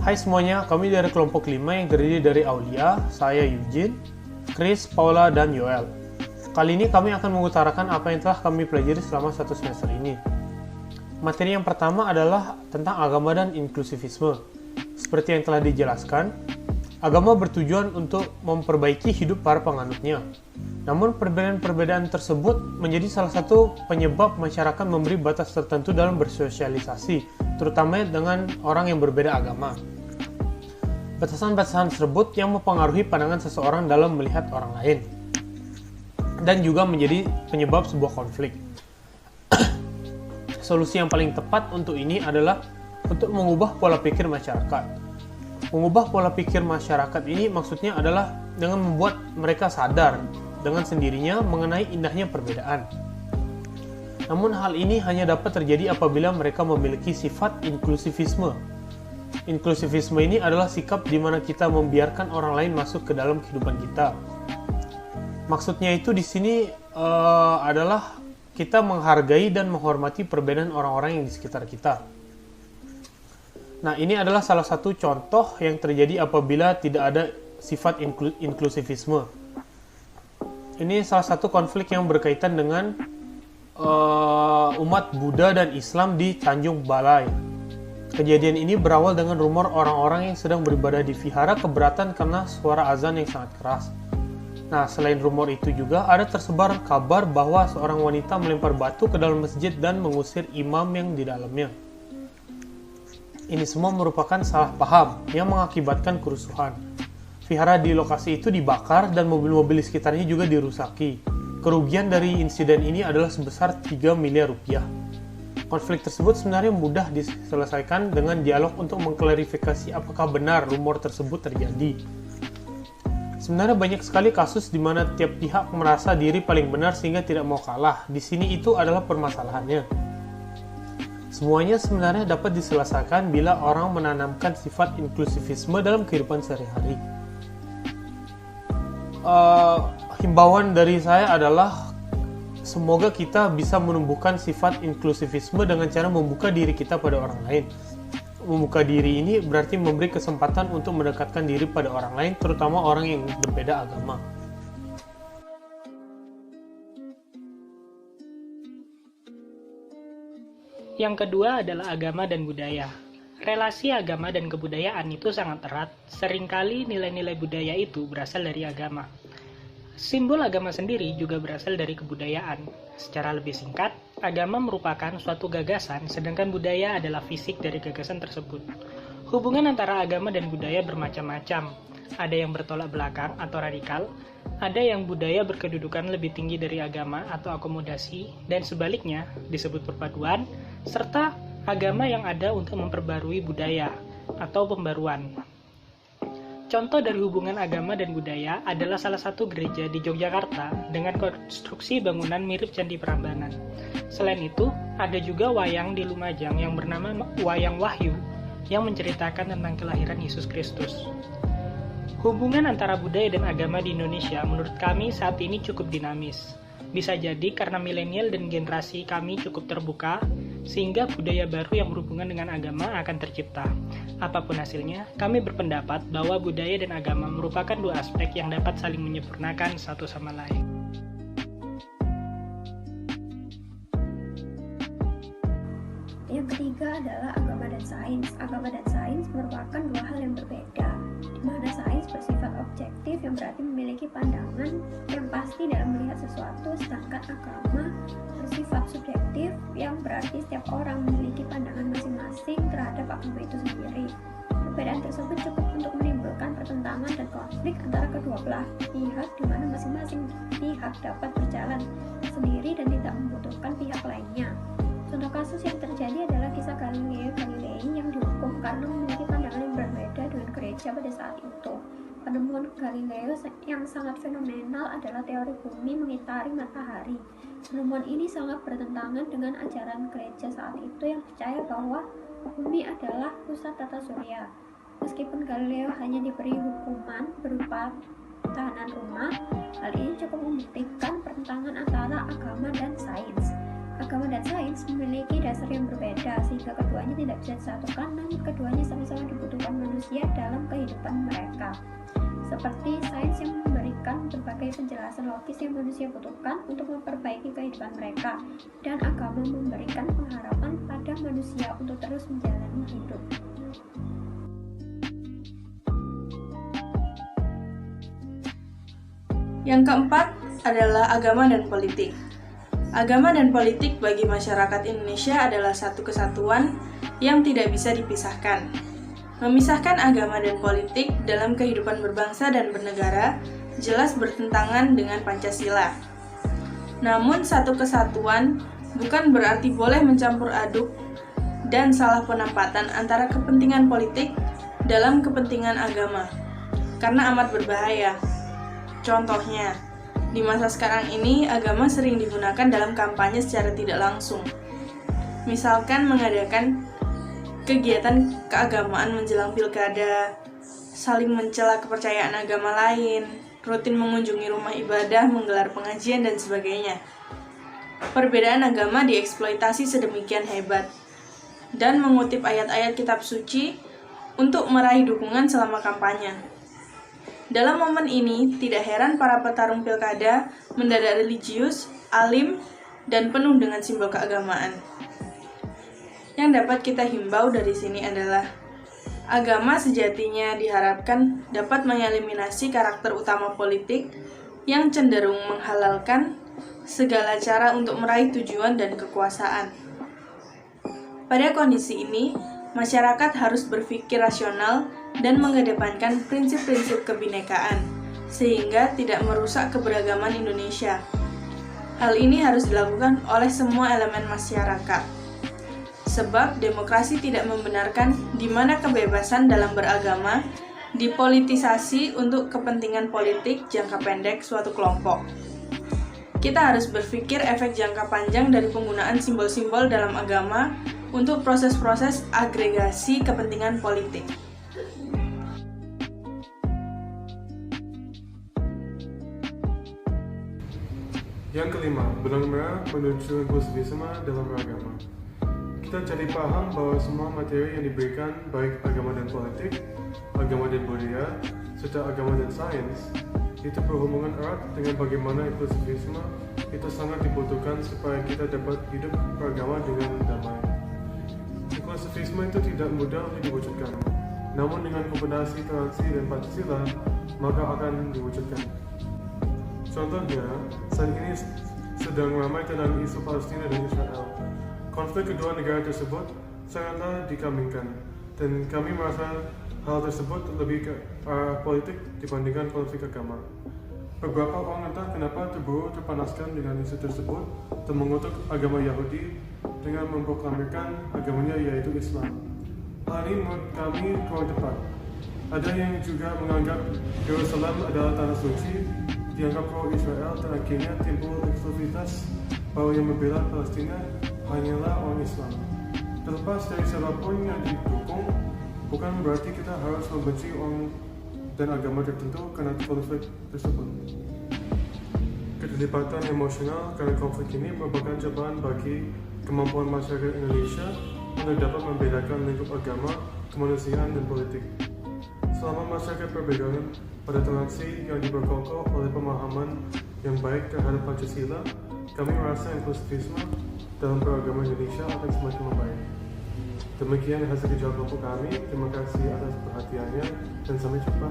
Hai semuanya, kami dari kelompok 5 yang terdiri dari Aulia, saya Eugene, Chris, Paula, dan Yoel. Kali ini kami akan mengutarakan apa yang telah kami pelajari selama 1 semester ini. Materi yang pertama adalah tentang agama dan inklusivisme. Seperti yang telah dijelaskan, agama bertujuan untuk memperbaiki hidup para penganutnya. Namun perbedaan-perbedaan tersebut menjadi salah satu penyebab masyarakat memberi batas tertentu dalam bersosialisasi, terutama dengan orang yang berbeda agama. Batasan-batasan tersebut yang mempengaruhi pandangan seseorang dalam melihat orang lain, dan juga menjadi penyebab sebuah konflik. Solusi yang paling tepat untuk ini adalah untuk mengubah pola pikir masyarakat. Mengubah pola pikir masyarakat ini maksudnya adalah dengan membuat mereka sadar dengan sendirinya mengenai indahnya perbedaan. Namun hal ini hanya dapat terjadi apabila mereka memiliki sifat inklusivisme. Inklusivisme ini adalah sikap di mana kita membiarkan orang lain masuk ke dalam kehidupan kita. Maksudnya itu di sini adalah kita menghargai dan menghormati perbedaan orang-orang yang di sekitar kita. Nah, ini adalah salah satu contoh yang terjadi apabila tidak ada sifat inklusivisme. Ini salah satu konflik yang berkaitan dengan umat Buddha dan Islam di Tanjung Balai. Kejadian ini berawal dengan rumor orang-orang yang sedang beribadah di vihara keberatan karena suara azan yang sangat keras. Nah, selain rumor itu juga ada tersebar kabar bahwa seorang wanita melempar batu ke dalam masjid dan mengusir imam yang di dalamnya. Ini semua merupakan salah paham yang mengakibatkan kerusuhan. Vihara di lokasi itu dibakar dan mobil-mobil di sekitarnya juga dirusaki. Kerugian dari insiden ini adalah sebesar 3 miliar rupiah. Konflik tersebut sebenarnya mudah diselesaikan dengan dialog untuk mengklarifikasi apakah benar rumor tersebut terjadi. Sebenarnya banyak sekali kasus di mana tiap pihak merasa diri paling benar sehingga tidak mau kalah. Di sini itu adalah permasalahannya. Semuanya sebenarnya dapat diselesaikan bila orang menanamkan sifat inklusivisme dalam kehidupan sehari-hari. Himbauan dari saya adalah semoga kita bisa menumbuhkan sifat inklusivisme dengan cara membuka diri kita pada orang lain. Membuka diri ini berarti memberi kesempatan untuk mendekatkan diri pada orang lain, terutama orang yang berbeda agama. Yang kedua adalah agama dan budaya. Relasi agama dan kebudayaan itu sangat erat. Seringkali nilai-nilai budaya itu berasal dari agama. Simbol agama sendiri juga berasal dari kebudayaan. Secara lebih singkat, agama merupakan suatu gagasan, sedangkan budaya adalah fisik dari gagasan tersebut. Hubungan antara agama dan budaya bermacam-macam. Ada yang bertolak belakang atau radikal, ada yang budaya berkedudukan lebih tinggi dari agama atau akomodasi, dan sebaliknya disebut perpaduan, serta agama yang ada untuk memperbarui budaya atau pembaruan. Contoh dari hubungan agama dan budaya adalah salah satu gereja di Yogyakarta dengan konstruksi bangunan mirip Candi Prambanan. Selain itu, ada juga wayang di Lumajang yang bernama Wayang Wahyu yang menceritakan tentang kelahiran Yesus Kristus. Hubungan antara budaya dan agama di Indonesia menurut kami saat ini cukup dinamis. Bisa jadi karena milenial dan generasi kami cukup terbuka, sehingga budaya baru yang berhubungan dengan agama akan tercipta. Apapun hasilnya, kami berpendapat bahwa budaya dan agama merupakan dua aspek yang dapat saling menyempurnakan satu sama lain. Yang ketiga adalah agama dan sains. Agama dan sains merupakan dua hal yang berbeda, di mana sains bersifat objektif yang berarti memiliki pandangan yang pasti dalam melihat sesuatu, sedangkan agama bersifat subjektif yang berarti setiap orang memiliki pandangan masing-masing terhadap agama itu sendiri. Perbedaan tersebut cukup untuk menimbulkan pertentangan dan konflik antara kedua belah pihak, di mana masing-masing pihak dapat berjalan sendiri dan tidak membutuhkan pihak lainnya. Contoh kasus yang terjadi adalah kisah Galileo Galilei yang dihukum karena memiliki pandangan yang berbeda dengan gereja pada saat itu. Penemuan Galileo yang sangat fenomenal adalah teori bumi mengitari matahari. Penemuan ini sangat bertentangan dengan ajaran gereja saat itu yang percaya bahwa bumi adalah pusat tata surya. Meskipun Galileo hanya diberi hukuman berupa tahanan rumah, hal ini cukup membuktikan pertentangan antara agama dan sains. Agama dan sains memiliki dasar yang berbeda, sehingga keduanya tidak bisa disatukan, namun keduanya sama-sama dibutuhkan manusia manusia dalam kehidupan mereka. Seperti sains yang memberikan berbagai penjelasan logis yang manusia butuhkan untuk memperbaiki kehidupan mereka, dan agama memberikan pengharapan pada manusia untuk terus menjalani hidup. Yang keempat adalah agama dan politik. Agama dan politik bagi masyarakat Indonesia adalah satu kesatuan yang tidak bisa dipisahkan. Memisahkan agama dan politik dalam kehidupan berbangsa dan bernegara jelas bertentangan dengan Pancasila. Namun satu kesatuan bukan berarti boleh mencampur aduk dan salah penempatan antara kepentingan politik dalam kepentingan agama, karena amat berbahaya. Contohnya, di masa sekarang ini agama sering digunakan dalam kampanye secara tidak langsung. Misalkan mengadakan kegiatan keagamaan menjelang pilkada, saling mencela kepercayaan agama lain, rutin mengunjungi rumah ibadah, menggelar pengajian, dan sebagainya. Perbedaan agama dieksploitasi sedemikian hebat, dan mengutip ayat-ayat kitab suci untuk meraih dukungan selama kampanye. Dalam momen ini, tidak heran para petarung pilkada mendadak religius, alim, dan penuh dengan simbol keagamaan. Yang dapat kita himbau dari sini adalah agama sejatinya diharapkan dapat mengeliminasi karakter utama politik yang cenderung menghalalkan segala cara untuk meraih tujuan dan kekuasaan. Pada kondisi ini, masyarakat harus berpikir rasional dan mengedepankan prinsip-prinsip kebinekaan, sehingga tidak merusak keberagaman Indonesia. Hal ini harus dilakukan oleh semua elemen masyarakat. Sebab demokrasi tidak membenarkan di mana kebebasan dalam beragama dipolitisasi untuk kepentingan politik jangka pendek suatu kelompok. Kita harus berpikir efek jangka panjang dari penggunaan simbol-simbol dalam agama untuk proses-proses agregasi kepentingan politik. Yang kelima, benang merah menuju inklusivisme dalam beragama. Kita jadi paham bahwa semua materi yang diberikan, baik agama dan politik, agama dan budaya, serta agama dan sains, itu berhubungan erat dengan bagaimana inklusivisme itu sangat dibutuhkan supaya kita dapat hidup beragama dengan damai. Inklusivisme itu tidak mudah untuk diwujudkan, namun dengan kombinasi toleransi dan Pancasila, maka akan diwujudkan. Contohnya, saat ini sedang ramai tentang isu Palestina dan Israel. Konflik kedua negara tersebut sangatlah dikambingkan, dan kami merasa hal tersebut lebih ke arah politik dibandingkan konflik agama. Beberapa orang entah kenapa terburu terpanaskan dengan isu tersebut dan mengutuk agama Yahudi dengan memproklamirkan agamanya yaitu Islam. Hal ini menurut kami kurang tepat. Ada yang juga menganggap Yerusalem adalah tanah suci, dianggap pro-Israel, dan akhirnya timbul eksklusivitas bahwa yang membela Palestina hanyalah orang Islam. Terlepas dari siapapun yang didukung, bukan berarti kita harus membenci orang dan agama tertentu karena konflik tersebut. Keterlibatan emosional karena konflik ini merupakan cobaan bagi kemampuan masyarakat Indonesia untuk dapat membedakan lingkup agama, kemanusiaan, dan politik. Selama masyarakat perbedaan pada toleransi yang diperkokoh oleh pemahaman yang baik terhadap Pancasila, kami merasa inklusivisme dalam beragama Indonesia akan semakin membaik. Demikian hasil kerja kelompok kami. Terima kasih atas perhatiannya dan sampai jumpa.